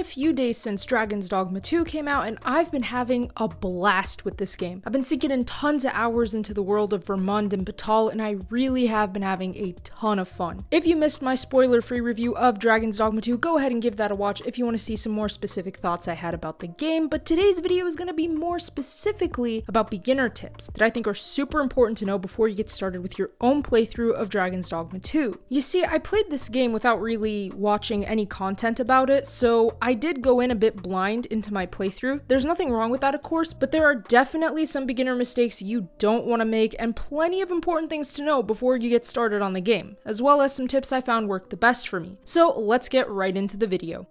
a few days since Dragon's Dogma 2 came out, and I've been having a blast with this game. I've been sinking in tons of hours into the world of Vermund and Batal, and I really have been having a ton of fun. If you missed my spoiler-free review of Dragon's Dogma 2, go ahead and give that a watch if you want to see some more specific thoughts I had about the game, but today's video is going to be more specifically about beginner tips that I think are super important to know before you get started with your own playthrough of Dragon's Dogma 2. You see, I played this game without really watching any content about it, so I did go in a bit blind into my playthrough. There's nothing wrong with that, of course, but there are definitely some beginner mistakes you don't want to make and plenty of important things to know before you get started on the game, as well as some tips I found worked the best for me. So let's get right into the video.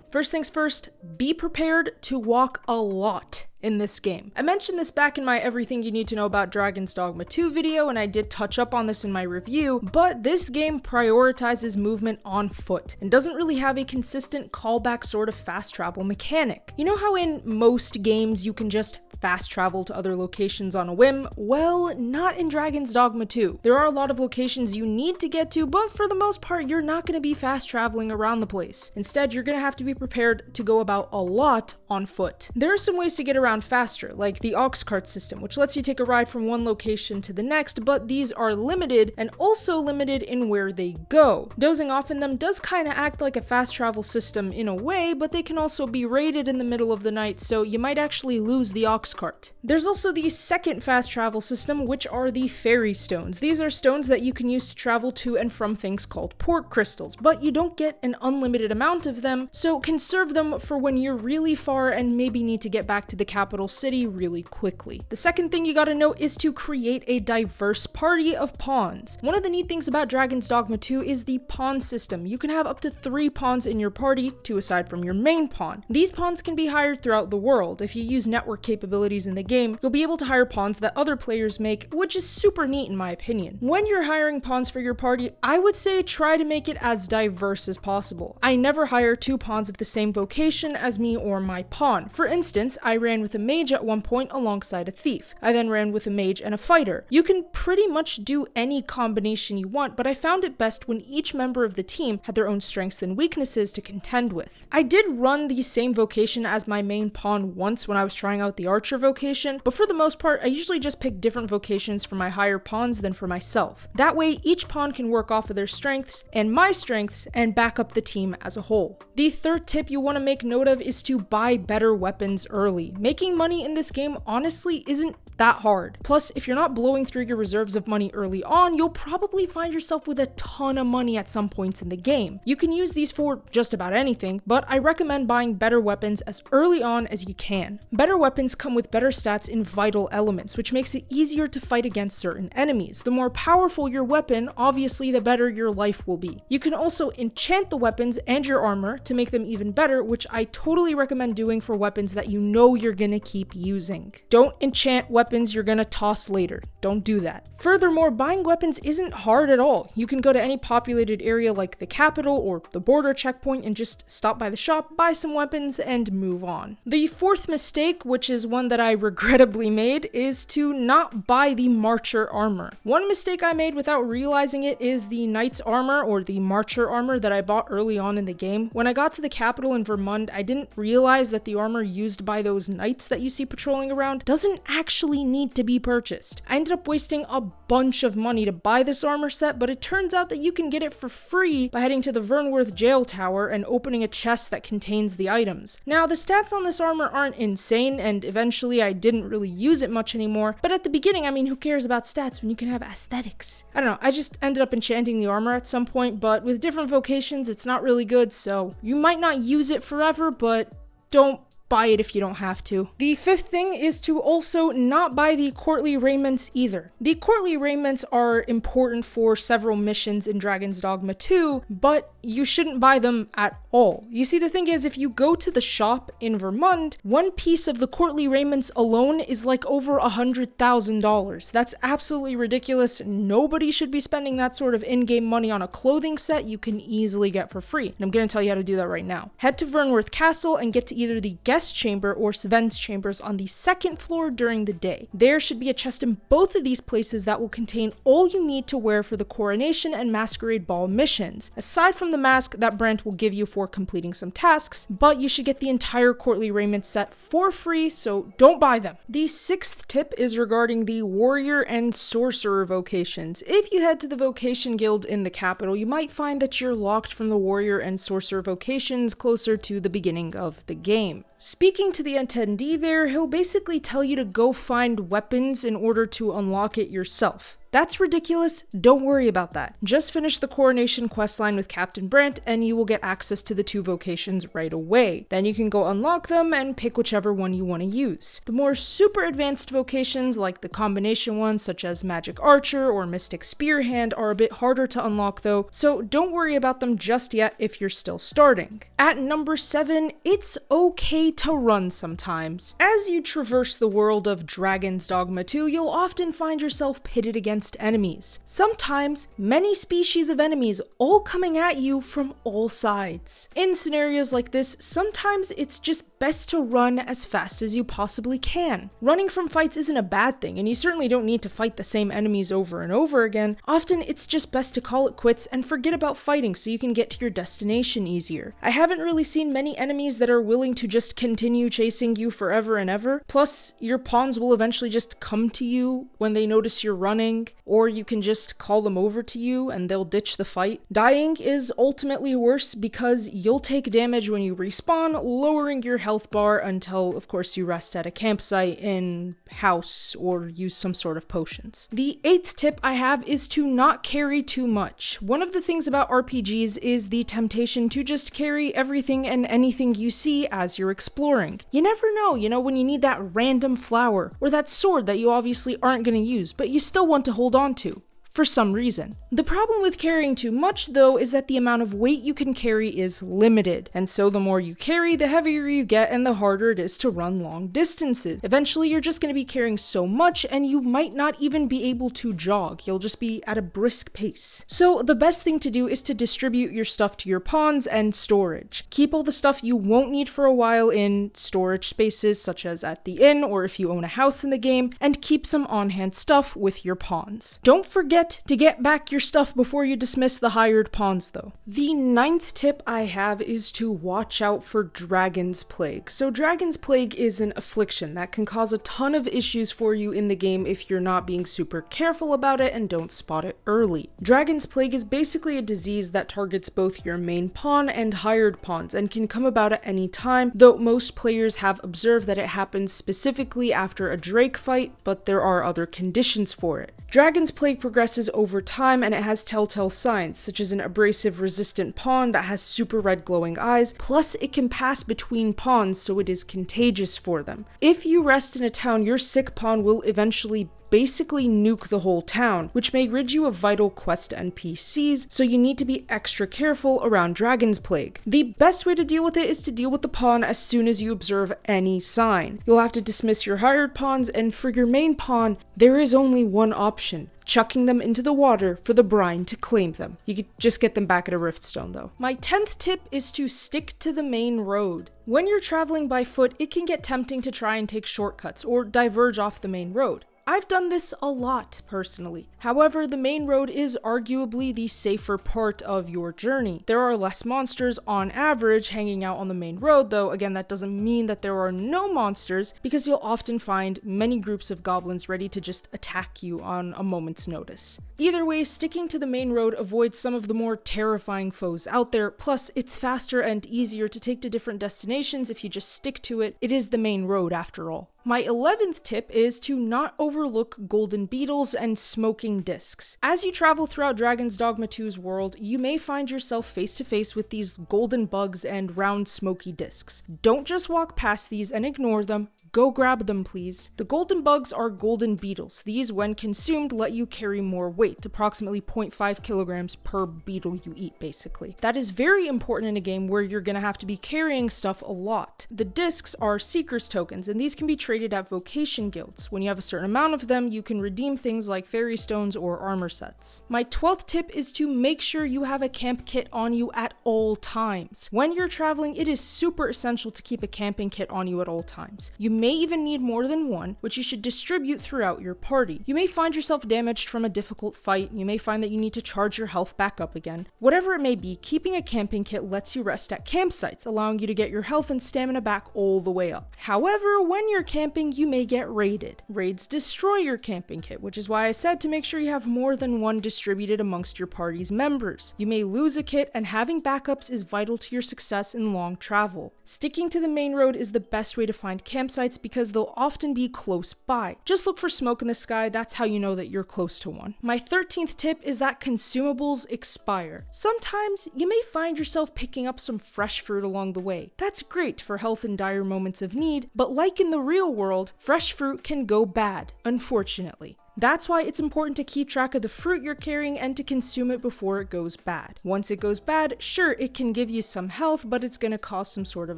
First things first, be prepared to walk a lot in this game. I mentioned this back in my Everything You Need to Know About Dragon's Dogma 2 video, and I did touch up on this in my review, but this game prioritizes movement on foot and doesn't really have a consistent callback sort of fast travel mechanic. You know how in most games you can just fast travel to other locations on a whim? Well, not in Dragon's Dogma 2. There are a lot of locations you need to get to, but for the most part, you're not going to be fast traveling around the place. Instead, you're going to have to be prepared to go about a lot on foot. There are some ways to get around faster, like the ox cart system, which lets you take a ride from one location to the next, but these are limited and also limited in where they go. Dozing off in them does kind of act like a fast travel system in a way, but they can also be raided in the middle of the night, so you might actually lose the ox cart. There's also the second fast travel system, which are the fairy stones. These are stones that you can use to travel to and from things called port crystals, but you don't get an unlimited amount of them, so conserve them for when you're really far and maybe need to get back to the capital city really quickly. The second thing you gotta know is to create a diverse party of pawns. One of the neat things about Dragon's Dogma 2 is the pawn system. You can have up to 3 pawns in your party, 2 aside from your main pawn. These pawns can be hired throughout the world. If you use network capabilities in the game, you'll be able to hire pawns that other players make, which is super neat in my opinion. When you're hiring pawns for your party, I would say try to make it as diverse as possible. I never hire 2 pawns of the same vocation as me or my pawn. For instance, I ran with a mage at one point alongside a thief. I then ran with a mage and a fighter. You can pretty much do any combination you want, but I found it best when each member of the team had their own strengths and weaknesses to contend with. I did run the same vocation as my main pawn once when I was trying out the archer vocation, but for the most part, I usually just pick different vocations for my higher pawns than for myself. That way, each pawn can work off of their strengths and my strengths and back up the team as a whole. The third tip you want to make note of is to buy better weapons early. Making money in this game honestly isn't that hard. Plus, if you're not blowing through your reserves of money early on, you'll probably find yourself with a ton of money at some points in the game. You can use these for just about anything, but I recommend buying better weapons as early on as you can. Better weapons come with better stats in vital elements, which makes it easier to fight against certain enemies. The more powerful your weapon, obviously the better your life will be. You can also enchant the weapons and your armor to make them even better, which I totally recommend doing for weapons that you know you're gonna keep using. Don't enchant weapons you're gonna toss later. Don't do that. Furthermore, buying weapons isn't hard at all. You can go to any populated area like the capital or the border checkpoint and just stop by the shop, buy some weapons, and move on. The fourth mistake, which is one that I regrettably made, is to not buy the Marcher armor. One mistake I made without realizing it is the Knight's armor or the Marcher armor that I bought early on in the game. When I got to the capital in Vermund, I didn't realize that the armor used by those knights that you see patrolling around doesn't actually need to be purchased. I ended up wasting a bunch of money to buy this armor set, but it turns out that you can get it for free by heading to the Vernworth jail tower and opening a chest that contains the items. Now, the stats on this armor aren't insane, and eventually I didn't really use it much anymore, but at the beginning, I mean, who cares about stats when you can have aesthetics? I don't know, I just ended up enchanting the armor at some point, but with different vocations, it's not really good, so you might not use it forever, but don't buy it if you don't have to. The fifth thing is to also not buy the courtly raiments either. The courtly raiments are important for several missions in Dragon's Dogma 2, but you shouldn't buy them at all. You see, the thing is, if you go to the shop in Vermund, one piece of the courtly raiments alone is like over $100,000. That's absolutely ridiculous. Nobody should be spending that sort of in-game money on a clothing set you can easily get for free. And I'm gonna tell you how to do that right now. Head to Vernworth Castle and get to either the guest guest chamber or Sven's chambers on the second floor during the day. There should be a chest in both of these places that will contain all you need to wear for the coronation and masquerade ball missions, aside from the mask that Brent will give you for completing some tasks, but you should get the entire courtly raiment set for free, so don't buy them. The sixth tip is regarding the warrior and sorcerer vocations. If you head to the vocation guild in the capital, you might find that you're locked from the warrior and sorcerer vocations closer to the beginning of the game. Speaking to the attendee there, he'll basically tell you to go find weapons in order to unlock it yourself. That's ridiculous, don't worry about that. Just finish the coronation questline with Captain Brent and you will get access to the two vocations right away. Then you can go unlock them and pick whichever one you want to use. The more super advanced vocations, like the combination ones such as Magic Archer or Mystic Spearhand, are a bit harder to unlock though, so don't worry about them just yet if you're still starting. At number 7, it's okay to run sometimes. As you traverse the world of Dragon's Dogma 2, you'll often find yourself pitted against enemies. Sometimes, many species of enemies all coming at you from all sides. In scenarios like this, sometimes it's just best to run as fast as you possibly can. Running from fights isn't a bad thing, and you certainly don't need to fight the same enemies over and over again. Often, it's just best to call it quits and forget about fighting so you can get to your destination easier. I haven't really seen many enemies that are willing to just continue chasing you forever and ever. Plus, your pawns will eventually just come to you when they notice you're running, or you can just call them over to you and they'll ditch the fight. Dying is ultimately worse because you'll take damage when you respawn, lowering your health bar until, of course, you rest at a campsite, in house, or use some sort of potions. The 8th tip I have is to not carry too much. One of the things about RPGs is the temptation to just carry everything and anything you see as you're exploring. You never know, when you need that random flower or that sword that you obviously aren't going to use, but you still want to hold on to for some reason. The problem with carrying too much, though, is that the amount of weight you can carry is limited, and so the more you carry, the heavier you get and the harder it is to run long distances. Eventually, you're just going to be carrying so much and you might not even be able to jog. You'll just be at a brisk pace. So the best thing to do is to distribute your stuff to your pawns and storage. Keep all the stuff you won't need for a while in storage spaces such as at the inn or if you own a house in the game, and keep some on-hand stuff with your pawns. Don't forget to get back your stuff before you dismiss the hired pawns though. The 9th tip I have is to watch out for Dragon's Plague. So Dragon's Plague is an affliction that can cause a ton of issues for you in the game if you're not being super careful about it and don't spot it early. Dragon's Plague is basically a disease that targets both your main pawn and hired pawns and can come about at any time, though most players have observed that it happens specifically after a Drake fight, but there are other conditions for it. Dragon's Plague progresses over time and it has telltale signs, such as an abrasive resistant pawn that has super red glowing eyes, plus it can pass between pawns so it is contagious for them. If you rest in a town, your sick pawn will eventually basically nuke the whole town, which may rid you of vital quest NPCs, so you need to be extra careful around Dragon's Plague. The best way to deal with it is to deal with the pawn as soon as you observe any sign. You'll have to dismiss your hired pawns, and for your main pawn, there is only one option: chucking them into the water for the brine to claim them. You could just get them back at a riftstone though. My 10th tip is to stick to the main road. When you're traveling by foot, it can get tempting to try and take shortcuts or diverge off the main road. I've done this a lot, personally. However, the main road is arguably the safer part of your journey. There are less monsters on average hanging out on the main road, though again that doesn't mean that there are no monsters, because you'll often find many groups of goblins ready to just attack you on a moment's notice. Either way, sticking to the main road avoids some of the more terrifying foes out there, plus it's faster and easier to take to different destinations if you just stick to it. It is the main road after all. My 11th tip is to not overlook golden beetles and smoking discs. As you travel throughout Dragon's Dogma 2's world, you may find yourself face to face with these golden bugs and round smoky discs. Don't just walk past these and ignore them. go grab them please. The golden bugs are golden beetles. These, when consumed, let you carry more weight, approximately 0.5 kilograms per beetle you eat basically. That is very important in a game where you're gonna have to be carrying stuff a lot. The discs are seekers tokens, and these can be traded at vocation guilds. When you have a certain amount of them, you can redeem things like fairy stones or armor sets. My 12th tip is to make sure you have a camp kit on you at all times. When you're traveling, it is super essential to keep a camping kit on you at all times. You may even need more than one, which you should distribute throughout your party. You may find yourself damaged from a difficult fight, you may find that you need to charge your health back up again. Whatever it may be, keeping a camping kit lets you rest at campsites, allowing you to get your health and stamina back all the way up. However, when you're camping, you may get raided. Raids destroy your camping kit, which is why I said to make sure you have more than one distributed amongst your party's members. You may lose a kit, and having backups is vital to your success in long travel. Sticking to the main road is the best way to find campsites because they'll often be close by. Just look for smoke in the sky, that's how you know that you're close to one. My 13th tip is that consumables expire. Sometimes you may find yourself picking up some fresh fruit along the way. That's great for health in dire moments of need, but like in the real world, fresh fruit can go bad, unfortunately. That's why it's important to keep track of the fruit you're carrying and to consume it before it goes bad. Once it goes bad, sure, it can give you some health, but it's gonna cause some sort of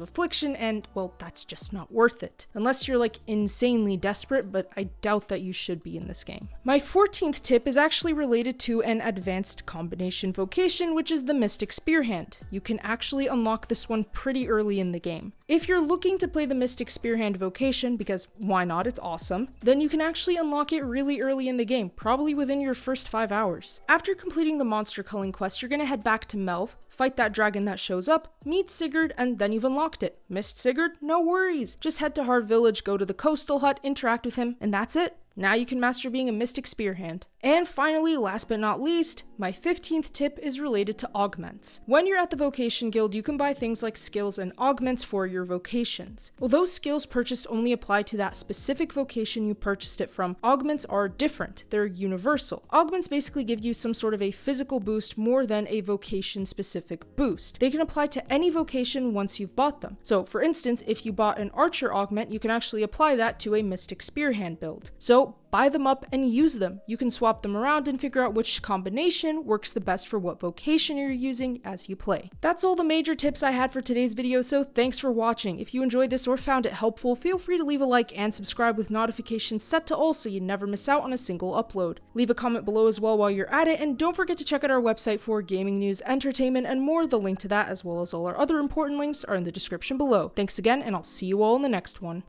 affliction, and, well, that's just not worth it. Unless you're like insanely desperate, but I doubt that you should be in this game. My 14th tip is actually related to an advanced combination vocation, which is the Mystic Spearhand. You can actually unlock this one pretty early in the game. If you're looking to play the Mystic Spearhand vocation, because why not, it's awesome, then you can actually unlock it really early in the game, probably within your first 5 hours. After completing the monster culling quest, you're gonna head back to Melve, fight that dragon that shows up, meet Sigurd, and then you've unlocked it. Missed Sigurd? No worries. Just head to Hard Village, go to the coastal hut, interact with him, and that's it. Now you can master being a Mystic Spearhand. And finally, last but not least, my 15th tip is related to augments. When you're at the Vocation Guild, you can buy things like skills and augments for your vocations. Although skills purchased only apply to that specific vocation you purchased it from, augments are different. They're universal. Augments basically give you some sort of a physical boost more than a vocation-specific boost. They can apply to any vocation once you've bought them. So, for instance, if you bought an Archer augment, you can actually apply that to a Mystic Spearhand build. So, buy them up and use them. You can swap them around and figure out which combination works the best for what vocation you're using as you play. That's all the major tips I had for today's video, so thanks for watching. If you enjoyed this or found it helpful, feel free to leave a like and subscribe with notifications set to all so you never miss out on a single upload. Leave a comment below as well while you're at it, and don't forget to check out our website for gaming news, entertainment, and more. The link to that, as well as all our other important links, are in the description below. Thanks again, and I'll see you all in the next one.